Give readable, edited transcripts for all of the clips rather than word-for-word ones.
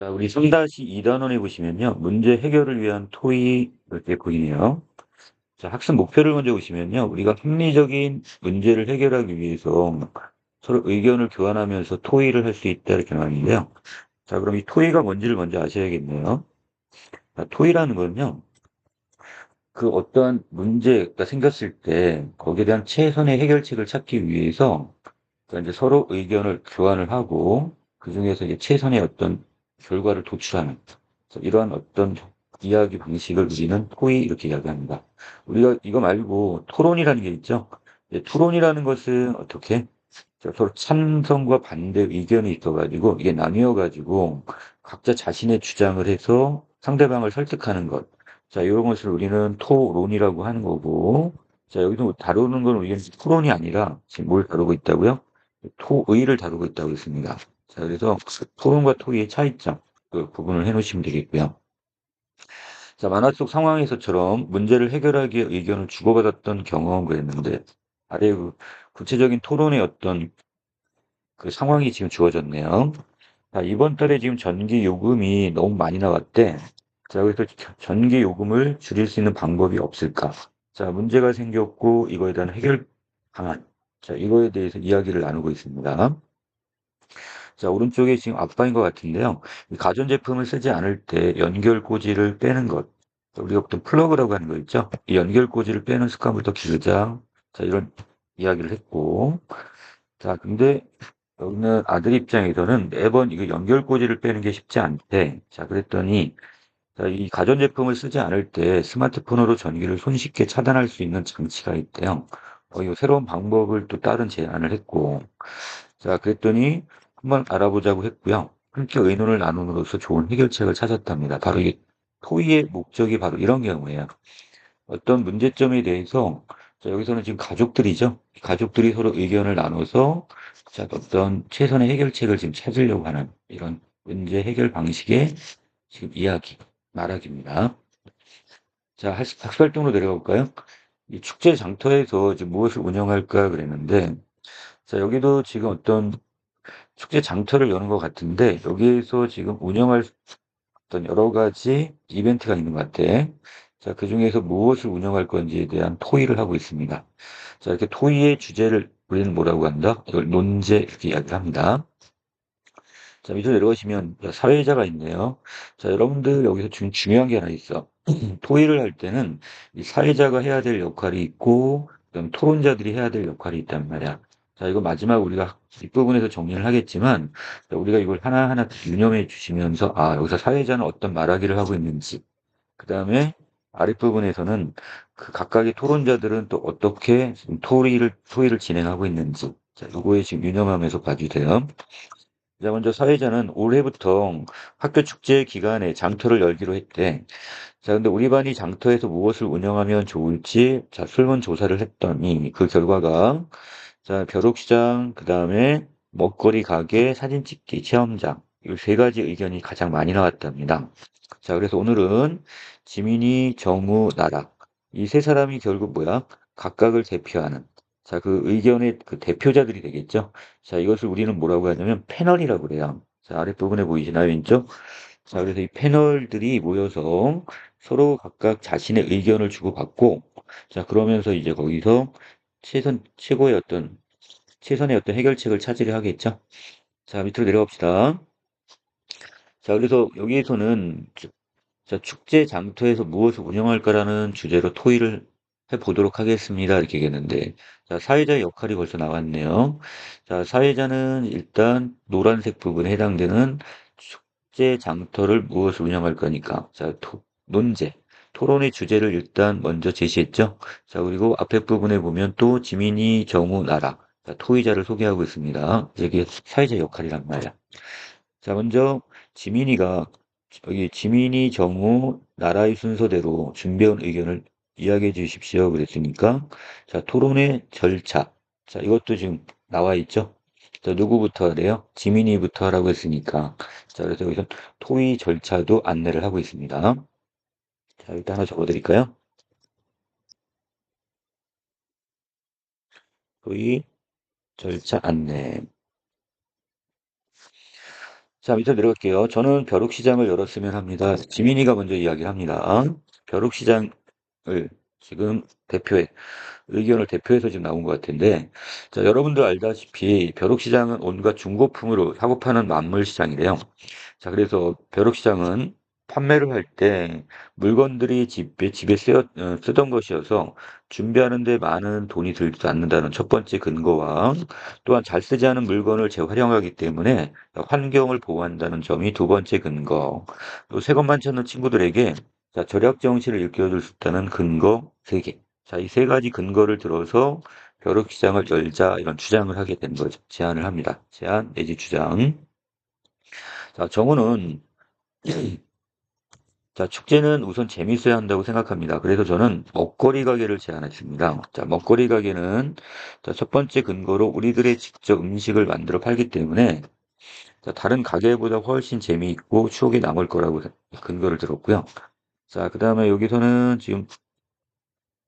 자, 우리 3-2단원에 보시면요. 문제 해결을 위한 토의 이렇게 보이네요. 자, 학습 목표를 먼저 보시면요. 우리가 합리적인 문제를 해결하기 위해서 서로 의견을 교환하면서 토의를 할 수 있다 이렇게 나왔는데요. 자, 그럼 이 토의가 뭔지를 먼저 아셔야겠네요. 자, 토의라는 건요. 그 어떠한 문제가 생겼을 때 거기에 대한 최선의 해결책을 찾기 위해서 그러니까 이제 서로 의견을 교환을 하고 그중에서 이제 최선의 어떤 결과를 도출하는 이러한 어떤 이야기 방식을 우리는 토의 이렇게 이야기합니다. 우리가 이거 말고 토론이라는 게 있죠. 토론이라는 것은 어떻게 서로 찬성과 반대 의견이 있어가지고 이게 나뉘어가지고 각자 자신의 주장을 해서 상대방을 설득하는 것. 자, 이런 것을 우리는 토론이라고 하는 거고, 자, 여기서 다루는 건 우리는 토론이 아니라 지금 뭘 다루고 있다고요? 토의를 다루고 있다고 했습니다. 자, 그래서 토론과 토의의 차이점, 그 부분을 해놓으시면 되겠고요. 자, 만화 속 상황에서처럼 문제를 해결하기 위해 의견을 주고받았던 경험을 그랬는데, 아래 그 구체적인 토론의 어떤 그 상황이 지금 주어졌네요. 자, 이번 달에 지금 전기 요금이 너무 많이 나왔대. 자, 그래서 전기 요금을 줄일 수 있는 방법이 없을까? 자, 문제가 생겼고 이거에 대한 해결 방안. 자, 이거에 대해서 이야기를 나누고 있습니다. 자, 오른쪽에 지금 아빠인 것 같은데요. 이 가전제품을 쓰지 않을 때 연결꽂이를 빼는 것. 자, 우리가 보통 플러그라고 하는 거 있죠? 이 연결꽂이를 빼는 습관부터 기르자. 자, 이런 이야기를 했고. 자, 근데 여기는 아들 입장에서는 매번 이거 연결꽂이를 빼는 게 쉽지 않대. 자, 그랬더니 자, 이 가전제품을 쓰지 않을 때 스마트폰으로 전기를 손쉽게 차단할 수 있는 장치가 있대요. 이거 새로운 방법을 또 다른 제안을 했고, 자, 그랬더니 한번 알아보자고 했고요. 함께 의논을 나눔으로써 좋은 해결책을 찾았답니다. 바로 이게 토의의 목적이 바로 이런 경우예요. 어떤 문제점에 대해서 자, 여기서는 지금 가족들이죠. 가족들이 서로 의견을 나눠서 자, 어떤 최선의 해결책을 지금 찾으려고 하는 이런 문제 해결 방식의 지금 이야기, 말하기입니다. 자, 학습활동으로 내려가 볼까요? 이 축제 장터에서 지금 무엇을 운영할까 그랬는데, 자, 여기도 지금 어떤 축제 장터를 여는 것 같은데, 여기에서 지금 운영할 어떤 여러 가지 이벤트가 있는 것 같아. 자, 그 중에서 무엇을 운영할 건지에 대한 토의를 하고 있습니다. 자, 이렇게 토의의 주제를 우리는 뭐라고 한다? 이걸 논제 이렇게 이야기를 합니다. 자, 밑으로 내려가시면 사회자가 있네요. 자, 여러분들 여기서 중요한 게 하나 있어. 토의를 할 때는 이 사회자가 해야 될 역할이 있고, 그다음 토론자들이 해야 될 역할이 있단 말이야. 자, 이거 마지막 우리가 뒷부분에서 정리를 하겠지만, 자, 우리가 이걸 하나하나 유념해 주시면서, 아, 여기서 사회자는 어떤 말하기를 하고 있는지, 그 다음에 아랫부분에서는 그 각각의 토론자들은 또 어떻게 지금 토의를 진행하고 있는지, 자, 요거에 지금 유념하면서 봐주세요. 자, 먼저 사회자는 올해부터 학교 축제 기간에 장터를 열기로 했대. 자, 근데 우리 반이 장터에서 무엇을 운영하면 좋을지, 자, 설문조사를 했더니 그 결과가, 자, 벼룩시장, 그 다음에 먹거리 가게, 사진 찍기, 체험장, 이 세 가지 의견이 가장 많이 나왔답니다. 자, 그래서 오늘은 지민이, 정우, 나락. 이 세 사람이 결국 뭐야? 각각을 대표하는. 자, 그 의견의 그 대표자들이 되겠죠? 자, 이것을 우리는 뭐라고 하냐면 패널이라고 그래요. 자, 아랫부분에 보이시나요, 왼쪽? 자, 그래서 이 패널들이 모여서 서로 각각 자신의 의견을 주고받고, 자, 그러면서 이제 거기서 최선의 어떤 해결책을 찾으려 하겠죠? 자, 밑으로 내려갑시다. 자, 그래서 여기에서는 자, 축제 장터에서 무엇을 운영할까라는 주제로 토의를 해보도록 하겠습니다. 이렇게 얘기했는데, 자, 사회자의 역할이 벌써 나왔네요. 자, 사회자는 일단 노란색 부분에 해당되는 축제 장터를 무엇을 운영할 거니까, 자, 논제, 토론의 주제를 일단 먼저 제시했죠. 자, 그리고 앞에 부분에 보면 또 지민이, 정우, 나라, 자, 토의자를 소개하고 있습니다. 이게 사회자 역할이란 말이야. 자, 먼저 지민이가 여기 지민이, 정우, 나라의 순서대로 준비해온 의견을 이야기해 주십시오. 그랬으니까 자, 토론의 절차. 자, 이것도 지금 나와 있죠. 자, 누구부터 하래요? 지민이부터 하라고 했으니까. 자, 그래서 여기서 토의 절차도 안내를 하고 있습니다. 자, 일단 하나 적어 드릴까요? 토의 절차 안내. 자, 밑으로 내려갈게요. 저는 벼룩시장을 열었으면 합니다. 지민이가 먼저 이야기를 합니다. 벼룩시장을 지금 의견을 대표해서 지금 나온 것 같은데, 자, 여러분들 알다시피 벼룩시장은 온갖 중고품으로 사고 파는 만물 시장이래요. 자, 그래서 벼룩시장은 판매를 할 때 물건들이 집에 쓰던 것이어서 준비하는 데 많은 돈이 들지도 않는다는 첫 번째 근거와 또한 잘 쓰지 않은 물건을 재활용하기 때문에 환경을 보호한다는 점이 두 번째 근거. 또 새 것만 찾는 친구들에게 자, 절약 정신을 일깨워줄 수 있다는 근거 세 개. 자, 이 세 가지 근거를 들어서 벼룩시장을 열자 이런 주장을 하게 된 거죠. 제안을 합니다. 제안 내지 주장. 자, 정우는 자, 축제는 우선 재밌어야 한다고 생각합니다. 그래서 저는 먹거리 가게를 제안했습니다. 자, 먹거리 가게는 자, 첫 번째 근거로 우리들의 직접 음식을 만들어 팔기 때문에 자, 다른 가게보다 훨씬 재미있고 추억이 남을 거라고 근거를 들었고요. 자, 그 다음에 여기서는 지금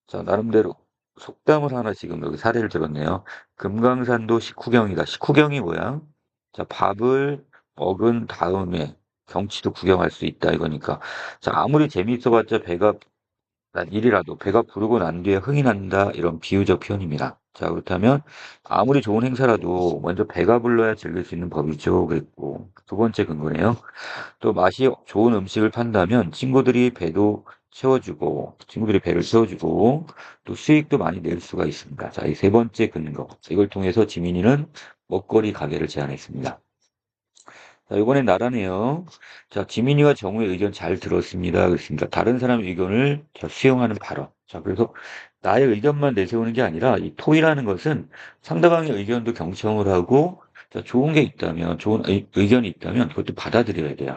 자, 나름대로 속담을 하나 지금 여기 사례를 들었네요. 금강산도 식후경이다. 식후경이 뭐야? 자, 밥을 먹은 다음에 경치도 구경할 수 있다 이거니까. 자, 아무리 재미있어봤자 배가 난 일이라도 배가 부르고 난 뒤에 흥이 난다 이런 비유적 표현입니다. 자, 그렇다면 아무리 좋은 행사라도 먼저 배가 불러야 즐길 수 있는 법이죠. 그랬고 두 번째 근거네요. 또 맛이 좋은 음식을 판다면 친구들이 배를 채워주고 또 수익도 많이 낼 수가 있습니다. 자, 이 세 번째 근거. 이걸 통해서 지민이는 먹거리 가게를 제안했습니다. 자, 이번엔 나라네요. 자, 지민이와 정우의 의견 잘 들었습니다. 그렇습니다. 다른 사람의 의견을 자, 수용하는 발언. 자, 그래서 나의 의견만 내세우는 게 아니라 이 토의라는 것은 상대방의 의견도 경청을 하고 자, 좋은 게 있다면, 의견이 있다면 그것도 받아들여야 돼요.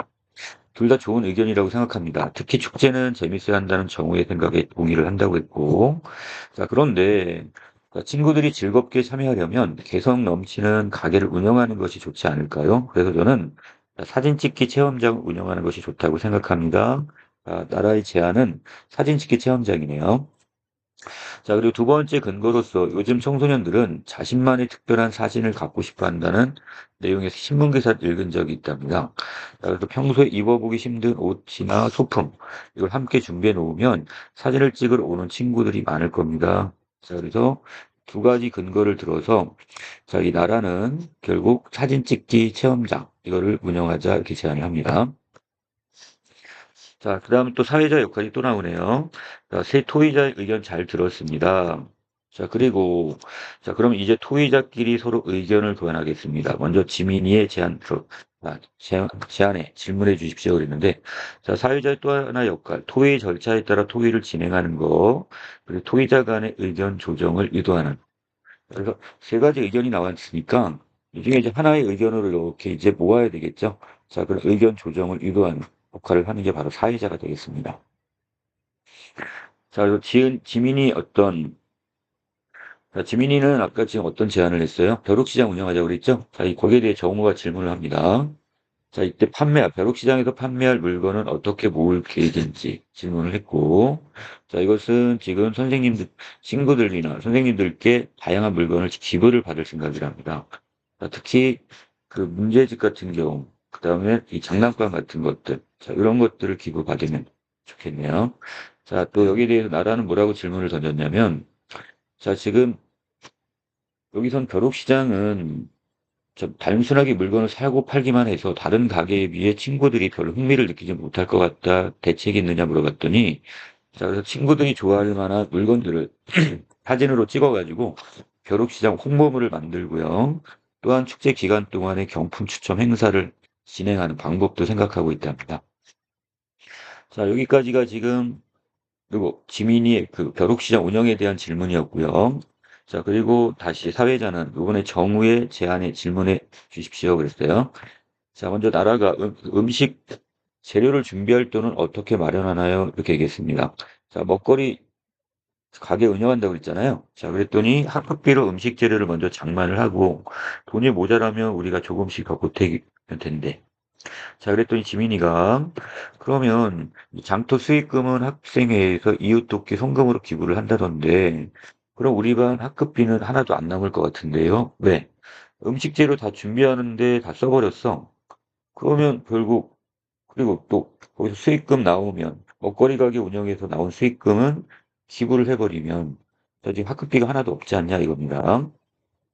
둘 다 좋은 의견이라고 생각합니다. 특히 축제는 재밌어야 한다는 정우의 생각에 동의를 한다고 했고, 자, 그런데 자, 친구들이 즐겁게 참여하려면 개성 넘치는 가게를 운영하는 것이 좋지 않을까요? 그래서 저는 사진 찍기 체험장을 운영하는 것이 좋다고 생각합니다. 나라의 제안은 사진 찍기 체험장이네요. 자, 그리고 두 번째 근거로서 요즘 청소년들은 자신만의 특별한 사진을 갖고 싶어 한다는 내용의 신문 기사를 읽은 적이 있답니다. 자, 그래서 평소에 입어보기 힘든 옷이나 소품, 이걸 함께 준비해 놓으면 사진을 찍으러 오는 친구들이 많을 겁니다. 자, 그래서 두 가지 근거를 들어서 자, 이 나라는 결국 사진 찍기 체험장, 이거를 운영하자 이렇게 제안을 합니다. 자, 그 다음 또 사회자 역할이 또 나오네요. 자, 새 토의자의 의견 잘 들었습니다. 자, 그리고, 자, 그럼 이제 토의자끼리 서로 의견을 교환하겠습니다. 먼저 지민이의 제안에 질문해 주십시오. 그랬는데, 자, 사회자의 또 하나 역할, 토의 절차에 따라 토의를 진행하는 거, 그리고 토의자 간의 의견 조정을 유도하는. 그래서 세 가지 의견이 나왔으니까, 이 중에 이제 하나의 의견으로 이렇게 이제 모아야 되겠죠. 자, 그럼 의견 조정을 유도하는 역할을 하는 게 바로 사회자가 되겠습니다. 자, 그리고 지민이는 아까 지금 어떤 제안을 했어요? 벼룩시장 운영하자고 그랬죠? 자, 거기에 대해 정우가 질문을 합니다. 자, 이때 벼룩시장에서 판매할 물건은 어떻게 모을 계획인지 질문을 했고, 자, 이것은 지금 친구들이나 선생님들께 다양한 물건을 기부를 받을 생각이랍니다. 자, 특히 그 문제집 같은 경우, 그 다음에 이 장난감 같은 것들, 자, 이런 것들을 기부받으면 좋겠네요. 자, 또 여기에 대해서 나라는 뭐라고 질문을 던졌냐면, 자, 지금 여기선 벼룩시장은 좀 단순하게 물건을 사고 팔기만 해서 다른 가게에 비해 친구들이 별로 흥미를 느끼지 못할 것 같다. 대책이 있느냐 물어봤더니, 자, 그래서 친구들이 좋아할 만한 물건들을 사진으로 찍어가지고 벼룩시장 홍보물을 만들고요. 또한 축제 기간 동안에 경품 추첨 행사를 진행하는 방법도 생각하고 있답니다. 자, 여기까지가 지금 그리고 지민이의 그 벼룩시장 운영에 대한 질문이었고요. 자, 그리고 다시 사회자는 이번에 정우의 제안에 질문해 주십시오. 그랬어요. 자, 먼저 나라가 음식 재료를 준비할 돈은 어떻게 마련하나요? 이렇게 얘기했습니다. 자, 먹거리 가게 운영한다고 그랬잖아요. 자, 그랬더니 학급비로 음식 재료를 먼저 장만을 하고 돈이 모자라면 우리가 조금씩 더 보태면 된대. 자, 그랬더니 지민이가 그러면 이 장터 수익금은 학생회에서 이웃돕기 성금으로 기부를 한다던데 그럼 우리 반 학급비는 하나도 안 남을 것 같은데요? 왜? 음식 재료 다 준비하는데 다 써버렸어. 그러면 결국 그리고 또 거기서 수익금 나오면 먹거리 가게 운영에서 나온 수익금은 기부를 해 버리면 자 지금 학급비가 하나도 없지 않냐 이겁니다.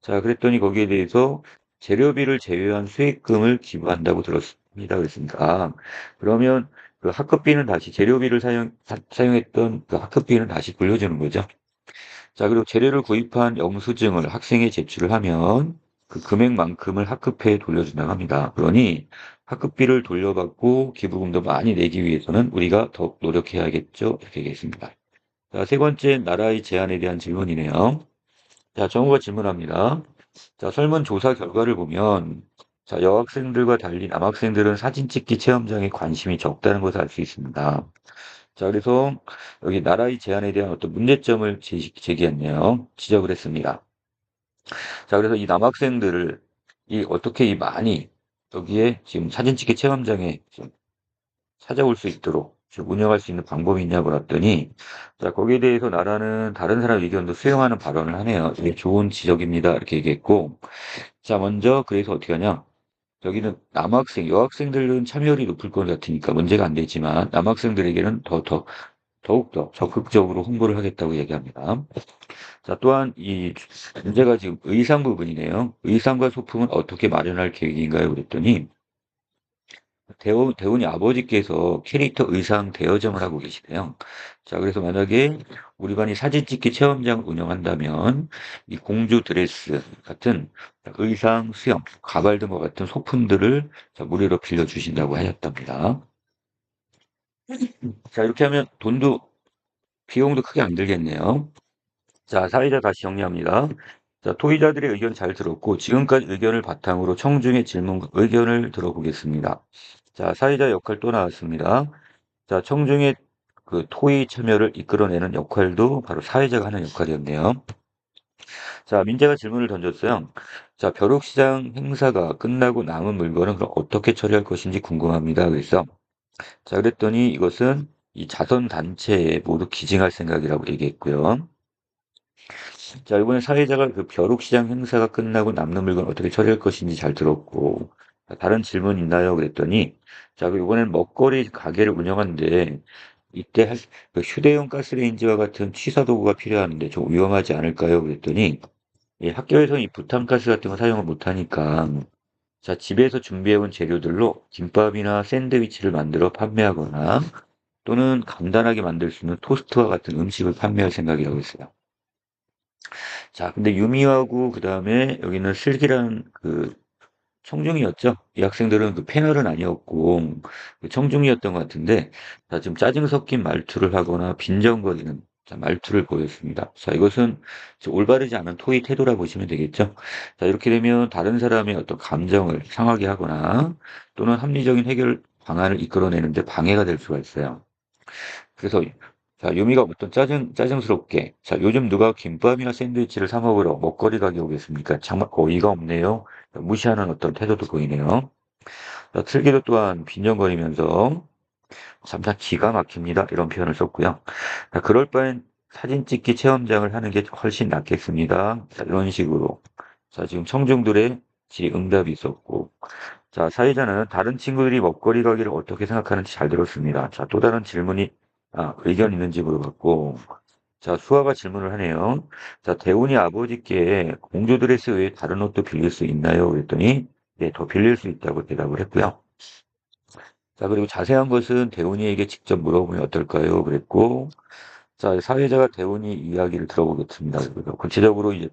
자 그랬더니 거기에 대해서 재료비를 제외한 수익금을 기부한다고 들었습니다. 그랬습니다. 그러면 그 학급비는 다시 재료비를 사용했던 그 학급비는 다시 돌려주는 거죠. 자, 그리고 재료를 구입한 영수증을 학생에 제출을 하면 그 금액만큼을 학급회에 돌려준다고 합니다. 그러니 학급비를 돌려받고 기부금도 많이 내기 위해서는 우리가 더 노력해야겠죠? 이렇게 얘기했습니다. 자, 세 번째 나라의 제안에 대한 질문이네요. 자, 정우가 질문합니다. 자, 설문조사 결과를 보면 자, 여학생들과 달리 남학생들은 사진 찍기 체험장에 관심이 적다는 것을 알 수 있습니다. 자, 그래서 여기 나라의 제안에 대한 어떤 문제점을 제기했네요. 지적을 했습니다. 자, 그래서 이 남학생들을 어떻게 이 많이 여기에 지금 사진 찍기 체험장에 좀 찾아올 수 있도록 지금 운영할 수 있는 방법이 있냐고 물었더니 자, 거기에 대해서 나라는 다른 사람 의견도 수용하는 발언을 하네요. 이게 좋은 지적입니다. 이렇게 얘기했고 자, 먼저 그래서 어떻게 하냐? 여기는 남학생, 여학생들은 참여율이 높을 것 같으니까 문제가 안 되지만 남학생들에게는 더욱더 적극적으로 홍보를 하겠다고 얘기합니다. 자, 또한 이 문제가 지금 의상 부분이네요. 의상과 소품은 어떻게 마련할 계획인가요? 그랬더니 대운이 아버지께서 캐릭터 의상 대여점을 하고 계시대요. 자, 그래서 만약에 우리 반이 사진 찍기 체험장을 운영한다면 이 공주 드레스 같은 의상, 수영, 가발 등과 같은 소품들을 자, 무료로 빌려주신다고 하셨답니다. 자, 이렇게 하면 비용도 크게 안 들겠네요. 자, 사회자 다시 정리합니다. 자, 토의자들의 의견 잘 들었고, 지금까지 의견을 바탕으로 청중의 질문과 의견을 들어보겠습니다. 자, 사회자 역할 또 나왔습니다. 자, 청중의 그 토의 참여를 이끌어내는 역할도 바로 사회자가 하는 역할이었네요. 자, 민재가 질문을 던졌어요. 자, 벼룩시장 행사가 끝나고 남은 물건은 그럼 어떻게 처리할 것인지 궁금합니다. 그래서 자, 그랬더니 이것은 이 자선단체에 모두 기증할 생각이라고 얘기했고요. 자, 이번에 사회자가 그 벼룩시장 행사가 끝나고 남는 물건 어떻게 처리할 것인지 잘 들었고, 자, 다른 질문 있나요? 그랬더니, 자, 그 이번엔 먹거리 가게를 운영하는데, 이때 그 휴대용 가스레인지와 같은 취사 도구가 필요한데 좀 위험하지 않을까요? 그랬더니, 예, 학교에서는 이 부탄가스 같은 거 사용을 못하니까, 자, 집에서 준비해온 재료들로 김밥이나 샌드위치를 만들어 판매하거나, 또는 간단하게 만들 수 있는 토스트와 같은 음식을 판매할 생각이라고 했어요. 자, 근데 유미하고 그다음에 여기는 슬기란 그 청중이었죠. 이 학생들은 그 패널은 아니었고 그 청중이었던 것 같은데 자, 좀 짜증 섞인 말투를 하거나 빈정거리는 자, 말투를 보였습니다. 자, 이것은 올바르지 않은 토의 태도라 보시면 되겠죠. 자, 이렇게 되면 다른 사람의 어떤 감정을 상하게 하거나 또는 합리적인 해결 방안을 이끌어내는데 방해가 될 수가 있어요. 그래서 자, 유미가 어떤 짜증스럽게 자, 요즘 누가 김밥이나 샌드위치를 사 먹으러 먹거리 가게 오겠습니까? 정말 어이가 없네요. 무시하는 어떤 태도도 보이네요. 자, 슬기도 또한 빈정거리면서 참 기가 막힙니다. 이런 표현을 썼고요. 자, 그럴 바엔 사진 찍기 체험장을 하는 게 훨씬 낫겠습니다. 자, 이런 식으로. 자, 지금 청중들의 질의응답이 있었고, 자, 사회자는 다른 친구들이 먹거리 가기를 어떻게 생각하는지 잘 들었습니다. 자, 또 다른 의견 있는지 물어봤고, 자, 수아가 질문을 하네요. 자, 대운이 아버지께 공주 드레스 외에 다른 옷도 빌릴 수 있나요? 그랬더니, 네, 더 빌릴 수 있다고 대답을 했고요. 자, 그리고 자세한 것은 대운이에게 직접 물어보면 어떨까요? 그랬고, 자, 사회자가 대운이 이야기를 들어보겠습니다. 그래서 구체적으로 이제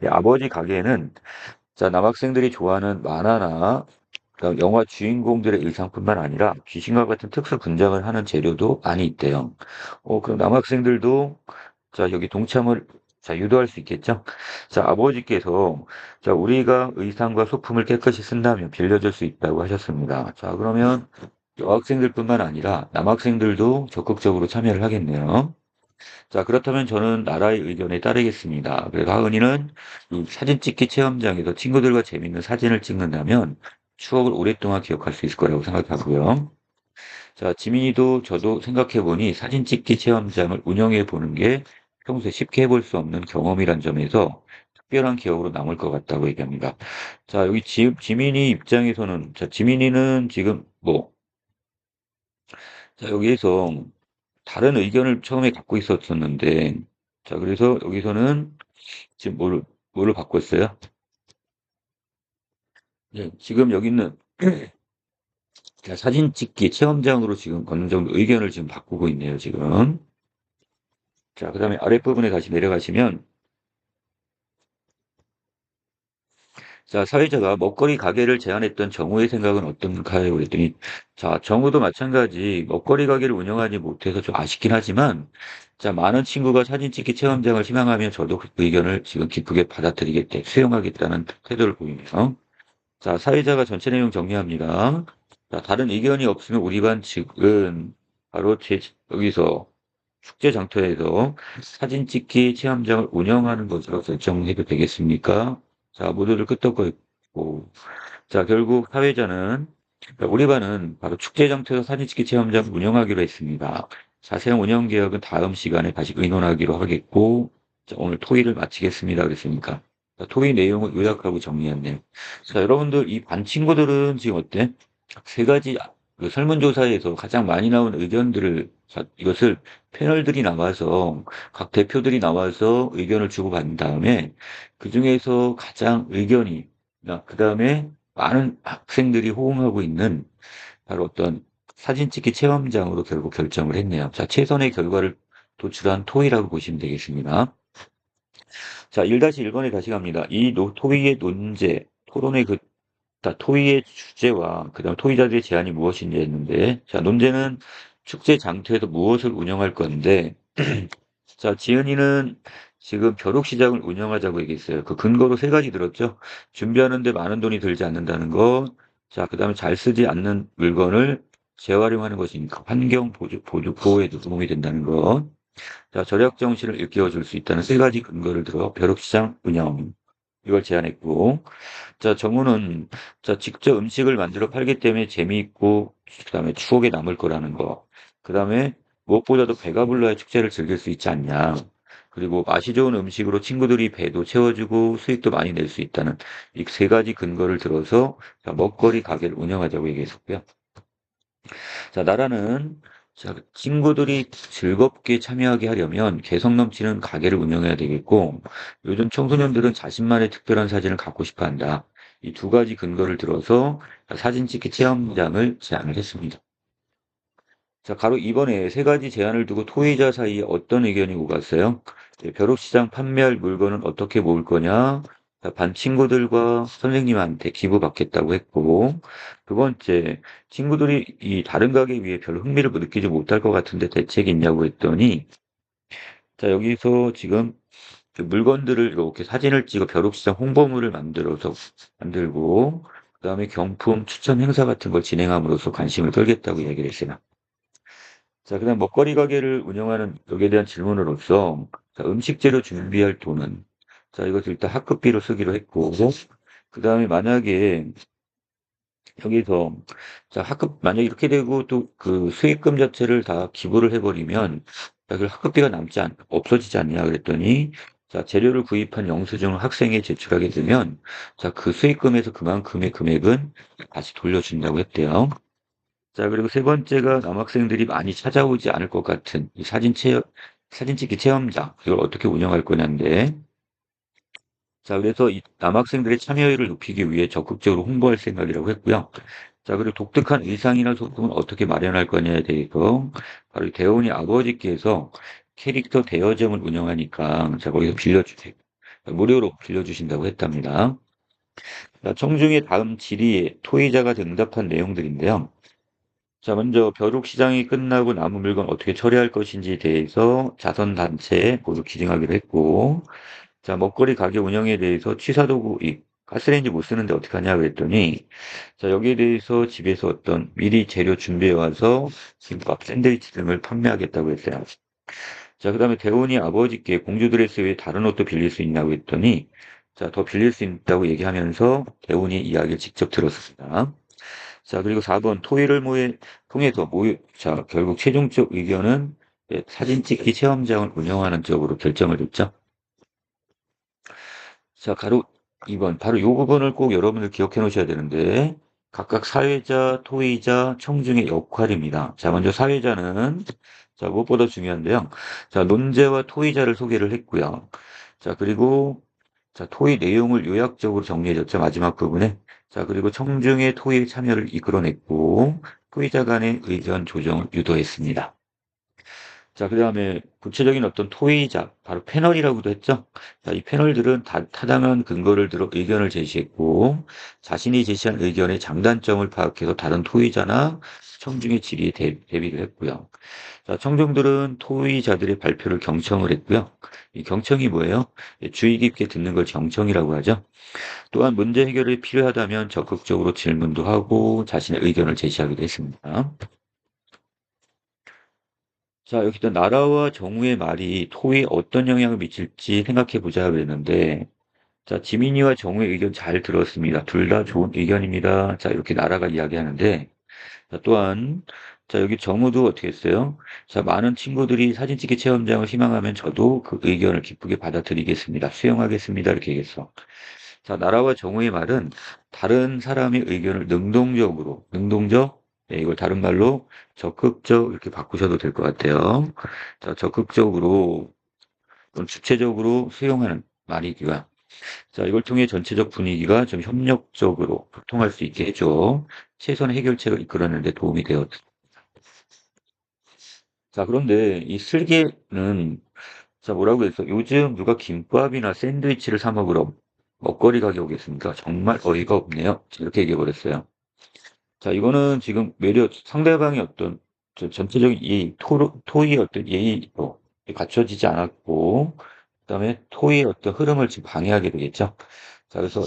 아버지 가게에는 자, 남학생들이 좋아하는 만화나 그다음 영화 주인공들의 일상뿐만 아니라 귀신과 같은 특수 분장을 하는 재료도 많이 있대요. 그럼 남학생들도 자, 여기 동참을 자, 유도할 수 있겠죠? 자, 아버지께서 자, 우리가 의상과 소품을 깨끗이 쓴다면 빌려줄 수 있다고 하셨습니다. 자, 그러면 여학생들뿐만 아니라 남학생들도 적극적으로 참여를 하겠네요. 자, 그렇다면 저는 나라의 의견에 따르겠습니다. 그래서 하은이는 이 사진 찍기 체험장에서 친구들과 재밌는 사진을 찍는다면 추억을 오랫동안 기억할 수 있을 거라고 생각하고요. 자, 지민이도 저도 생각해보니 사진 찍기 체험장을 운영해 보는 게 평소에 쉽게 해볼 수 없는 경험이란 점에서 특별한 기억으로 남을 것 같다고 얘기합니다. 자, 여기 지민이 입장에서는, 자, 지민이는 지금 뭐, 자, 여기에서 다른 의견을 처음에 갖고 있었었는데, 자, 그래서 여기서는 지금 뭐를 바꿨어요? 네, 지금 여기는 자, 사진 찍기 체험장으로 지금 어느 정도 의견을 지금 바꾸고 있네요, 지금. 자, 그 다음에 아랫부분에 다시 내려가시면, 자, 사회자가 먹거리 가게를 제안했던 정우의 생각은 어떤가요? 그랬더니, 자, 정우도 마찬가지 먹거리 가게를 운영하지 못해서 좀 아쉽긴 하지만, 자, 많은 친구가 사진 찍기 체험장을 희망하며 저도 그 의견을 지금 기쁘게 받아들이겠다, 수용하겠다는 태도를 보이네요. 자, 사회자가 전체 내용 정리합니다. 자, 다른 의견이 없으면 우리 반 측은 바로 여기서 축제 장터에서 사진 찍기 체험장을 운영하는 것으로 결정해도 되겠습니까? 자, 모두들 끄떡거리고. 자, 결국 사회자는 우리 반은 바로 축제 장터에서 사진 찍기 체험장 운영하기로 했습니다. 자세한 운영 계획은 다음 시간에 다시 의논하기로 하겠고, 자, 오늘 토의를 마치겠습니다. 그랬으니까. 자, 토의 내용을 요약하고 정리했네요. 자, 여러분들 이 반 친구들은 지금 어때? 세 가지 그 설문조사에서 가장 많이 나온 의견들을 자, 이것을 패널들이 나와서 각 대표들이 나와서 의견을 주고받은 다음에 그 중에서 가장 의견이 그 다음에 많은 학생들이 호응하고 있는 바로 어떤 사진 찍기 체험장으로 결국 결정을 했네요. 자, 최선의 결과를 도출한 토의라고 보시면 되겠습니다. 자, 1-1번에 다시 갑니다. 토의의 논제, 토론의 토의의 주제와 그다음 토의자들의 제안이 무엇인지 했는데, 자, 논제는 축제 장터에서 무엇을 운영할 건데, 자, 지은이는 지금 벼룩시장을 운영하자고 얘기했어요. 그 근거로 세 가지 들었죠. 준비하는데 많은 돈이 들지 않는다는 것. 자, 그다음에 잘 쓰지 않는 물건을 재활용하는 것이니까 환경 보호에도 도움이 된다는 것. 자, 절약 정신을 일깨워줄 수 있다는 세 가지 근거를 들어 벼룩시장 운영. 이걸 제안했고, 자, 정우는, 자, 직접 음식을 만들어 팔기 때문에 재미있고, 그 다음에 추억에 남을 거라는 거. 그 다음에 무엇보다도 배가 불러야 축제를 즐길 수 있지 않냐. 그리고 맛이 좋은 음식으로 친구들이 배도 채워주고 수익도 많이 낼 수 있다는 이 세 가지 근거를 들어서 자, 먹거리 가게를 운영하자고 얘기했었고요. 자, 나라는 자, 친구들이 즐겁게 참여하게 하려면 개성 넘치는 가게를 운영해야 되겠고, 요즘 청소년들은 자신만의 특별한 사진을 갖고 싶어 한다. 이 두 가지 근거를 들어서 사진 찍기 체험장을 제안을 했습니다. 자, 가로 2번에 세 가지 제안을 두고 토의자 사이에 어떤 의견이 오갔어요? 네, 벼룩시장 판매할 물건은 어떻게 모을 거냐? 자, 반 친구들과 선생님한테 기부받겠다고 했고, 두 번째, 친구들이 이 다른 가게에 비해 별로 흥미를 느끼지 못할 것 같은데 대책이 있냐고 했더니, 자, 여기서 지금 그 물건들을 이렇게 사진을 찍어 벼룩시장 홍보물을 만들고, 그 다음에 경품 추천 행사 같은 걸 진행함으로써 관심을 끌겠다고 얘기를 했어요. 자, 그다음 먹거리 가게를 운영하는 여기에 대한 질문으로서 자, 음식 재료 준비할 돈은 자, 이것을 일단 학급비로 쓰기로 했고 그다음에 만약에 여기서 자, 만약에 이렇게 되고 또 그 수익금 자체를 다 기부를 해버리면 자, 그 학급비가 없어지지 않냐 그랬더니 자, 재료를 구입한 영수증을 학생에 제출하게 되면 자, 그 수익금에서 그만큼의 금액은 다시 돌려준다고 했대요. 자, 그리고 세 번째가 남학생들이 많이 찾아오지 않을 것 같은 이 사진 찍기 체험장, 이걸 어떻게 운영할 거냐인데, 자, 그래서 이 남학생들의 참여율을 높이기 위해 적극적으로 홍보할 생각이라고 했고요. 자, 그리고 독특한 의상이나 소품은 어떻게 마련할 거냐에 대해서, 바로 대원이 아버지께서 캐릭터 대여점을 운영하니까, 자, 거기서 무료로 빌려주신다고 했답니다. 자, 청중의 다음 질의에 토의자가 응답한 내용들인데요. 자, 먼저 벼룩시장이 끝나고 남은 물건 어떻게 처리할 것인지에 대해서 자선단체에 모두 기증하기로 했고, 자, 먹거리 가게 운영에 대해서 취사도구, 이 가스레인지 못 쓰는데 어떡하냐 그랬더니, 자, 여기에 대해서 집에서 어떤 미리 재료 준비해 와서 김밥, 샌드위치 등을 판매하겠다고 했어요. 자, 그 다음에 대원이 아버지께 공주 드레스 외에 다른 옷도 빌릴 수 있냐고 했더니, 자, 더 빌릴 수 있다고 얘기하면서 대원이 이야기를 직접 들었습니다. 자, 그리고 4번 통해서 자, 결국 최종적 의견은 사진 찍기 체험장을 운영하는 쪽으로 결정을 했죠. 자, 가로 2번. 바로 요 부분을 꼭 여러분들 기억해 놓으셔야 되는데, 각각 사회자, 토의자, 청중의 역할입니다. 자, 먼저 사회자는, 자, 무엇보다 중요한데요. 자, 논제와 토의자를 소개를 했고요. 자, 그리고, 자, 토의 내용을 요약적으로 정리해줬죠. 마지막 부분에. 자, 그리고 청중의 토의 참여를 이끌어냈고, 토의자 간의 의견 조정을 유도했습니다. 자, 그 다음에 구체적인 어떤 토의자, 바로 패널이라고도 했죠. 자, 이 패널들은 타당한 근거를 들어 의견을 제시했고, 자신이 제시한 의견의 장단점을 파악해서 다른 토의자나 청중의 질의에 대비를 했고요. 자, 청중들은 토의자들의 발표를 경청을 했고요. 이 경청이 뭐예요? 주의 깊게 듣는 걸 경청이라고 하죠. 또한 문제 해결이 필요하다면 적극적으로 질문도 하고 자신의 의견을 제시하기도 했습니다. 자, 여기서 나라와 정우의 말이 토의에 어떤 영향을 미칠지 생각해 보자 그랬는데, 자, 지민이와 정우의 의견 잘 들었습니다. 둘 다 좋은 의견입니다. 자, 이렇게 나라가 이야기하는데, 자, 또한, 자, 여기 정우도 어떻게 했어요? 자, 많은 친구들이 사진 찍기 체험장을 희망하면 저도 그 의견을 기쁘게 받아들이겠습니다. 수용하겠습니다. 이렇게 얘기했어. 자, 나라와 정우의 말은 다른 사람의 의견을 능동적, 네, 이걸 다른 말로 적극적 이렇게 바꾸셔도 될 것 같아요. 자, 적극적으로 또는 주체적으로 수용하는 말이고요. 자, 이걸 통해 전체적 분위기가 좀 협력적으로 소통할 수 있게 해줘. 최선 해결책을 이끌어내는 데 도움이 되었다. 자, 그런데 이 슬개는 자, 뭐라고 했어? 요즘 누가 김밥이나 샌드위치를 사 먹으러 먹거리 가게 오겠습니까? 정말 어이가 없네요. 이렇게 얘기해 버렸어요. 자, 이거는 지금 외려 상대방의 어떤 전체적인 토의의 어떤 예의도 갖춰지지 않았고, 그다음에 토의의 어떤 흐름을 지금 방해하게 되겠죠. 자, 그래서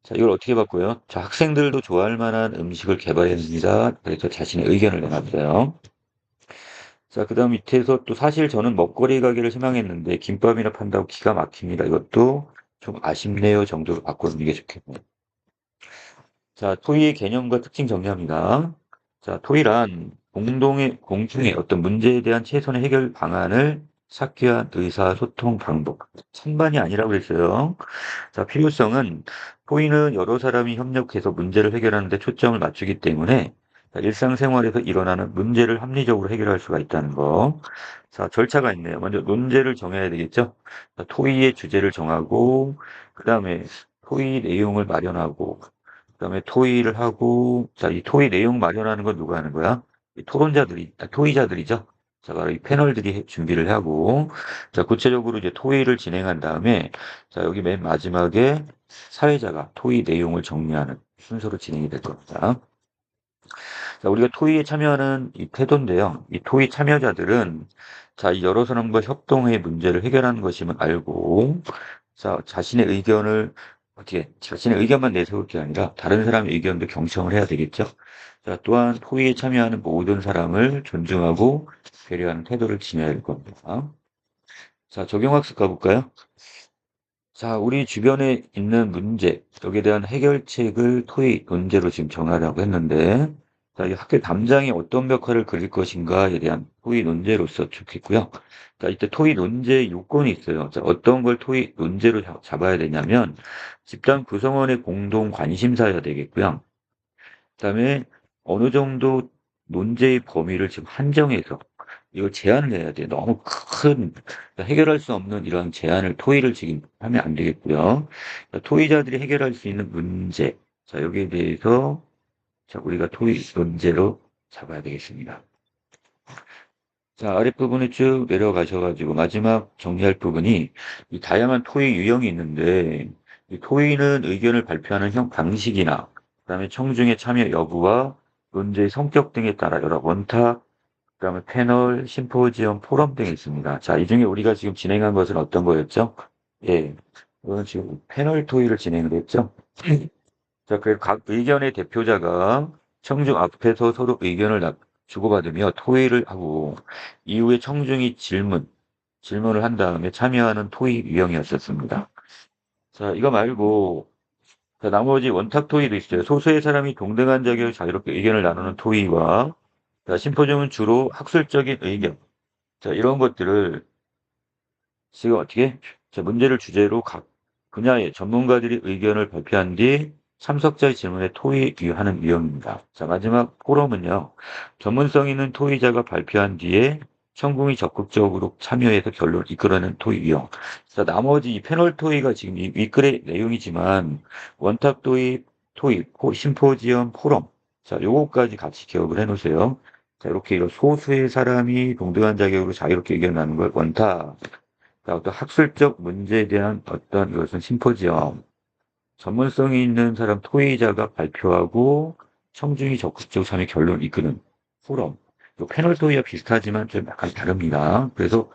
자, 이걸 어떻게 바꿔요? 자, 학생들도 좋아할 만한 음식을 개발했습니다. 그래서 자신의 의견을 내놨어요. 자, 그다음 밑에서 또 사실 저는 먹거리 가게를 희망했는데 김밥이나 판다고 기가 막힙니다. 이것도 좀 아쉽네요 정도로 바꿔주는 게 좋겠네요. 자, 토의의 개념과 특징 정리합니다. 자, 토의란 공중의 어떤 문제에 대한 최선의 해결 방안을 찾기 위한 의사소통 방법. 찬반이 아니라고 그랬어요. 자, 필요성은 토의는 여러 사람이 협력해서 문제를 해결하는 데 초점을 맞추기 때문에 자, 일상생활에서 일어나는 문제를 합리적으로 해결할 수가 있다는 거. 자, 절차가 있네요. 먼저 논제를 정해야 되겠죠. 자, 토의의 주제를 정하고 그다음에 토의 내용을 마련하고 그다음에 토의를 하고 자, 이 토의 내용 마련하는 건 누가 하는 거야? 이 토론자들이 토의자들이죠. 자, 바로 이 패널들이 준비를 하고 자, 구체적으로 이제 토의를 진행한 다음에 자, 여기 맨 마지막에 사회자가 토의 내용을 정리하는 순서로 진행이 될 겁니다. 자, 우리가 토의에 참여하는 이 태도인데요. 이 토의 참여자들은 자, 이 여러 사람과 협동해 문제를 해결하는 것임을 알고 자, 자신의 의견만 내세울 게 아니라 다른 사람의 의견도 경청을 해야 되겠죠. 자, 또한 토의에 참여하는 모든 사람을 존중하고 배려하는 태도를 지녀야 할 겁니다. 자, 적용학습 가볼까요? 자, 우리 주변에 있는 문제, 여기에 대한 해결책을 토의 논제로 지금 정하라고 했는데, 자, 이 학교 담장이 어떤 역할을 그릴 것인가에 대한 토의 논제로서 좋겠고요. 자, 이때 토의 논제 요건이 있어요. 자, 어떤 걸 토의 논제로 잡아야 되냐면, 집단 구성원의 공동 관심사여야 되겠고요. 그다음에 어느 정도 논제의 범위를 지금 한정해서 이걸 제한을 해야 돼요. 너무 큰 해결할 수 없는 이런 제한을 토의를 지금 하면 안 되겠고요. 토의자들이 해결할 수 있는 문제. 자, 여기에 대해서 자, 우리가 토의 논제로 잡아야 되겠습니다. 자, 아랫부분에 쭉 내려가셔가지고 마지막 정리할 부분이 이 다양한 토의 유형이 있는데 이 토의는 의견을 발표하는 방식이나 그다음에 청중의 참여 여부와 논제의 성격 등에 따라 여러 원탁, 그다음에 패널, 심포지엄, 포럼 등이 있습니다. 자, 이 중에 우리가 지금 진행한 것은 어떤 거였죠? 예, 이거는 지금 패널 토의를 진행을 했죠. 자, 그래서 각 의견의 대표자가 청중 앞에서 서로 의견을 주고받으며 토의를 하고 이후에 청중이 질문을 한 다음에 참여하는 토의 유형이었었습니다. 자, 이거 말고 자, 나머지 원탁 토의도 있어요. 소수의 사람이 동등한 자격으로 자유롭게 의견을 나누는 토의와 자, 심포지엄은 주로 학술적인 의견. 자, 이런 것들을 지금 어떻게 자, 문제를 주제로 분야의 전문가들이 의견을 발표한 뒤 참석자의 질문에 토의하는 유형입니다. 자, 마지막 포럼은요. 전문성 있는 토의자가 발표한 뒤에 청궁이 적극적으로 참여해서 결론을 이끌어내는 토의 유형. 자, 나머지 이 패널 토의가 지금 이 윗글의 내용이지만 원탁 토의, 심포지엄, 포럼. 자, 요거까지 같이 기억을 해 놓으세요. 자, 이렇게 이런 소수의 사람이 동등한 자격으로 자유롭게 의견을 나누는 걸 원탁. 자, 어떤 학술적 문제에 대한 어떤 이것은 심포지엄. 전문성이 있는 사람 토의자가 발표하고 청중이 적극적으로 참여 결론을 이끄는 포럼. 요 패널 토의와 비슷하지만 좀 약간 다릅니다. 그래서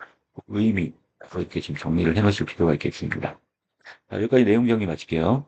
의미, 그렇게 지금 정리를 해 놓으실 필요가 있겠습니다. 자, 여기까지 내용 정리 마칠게요.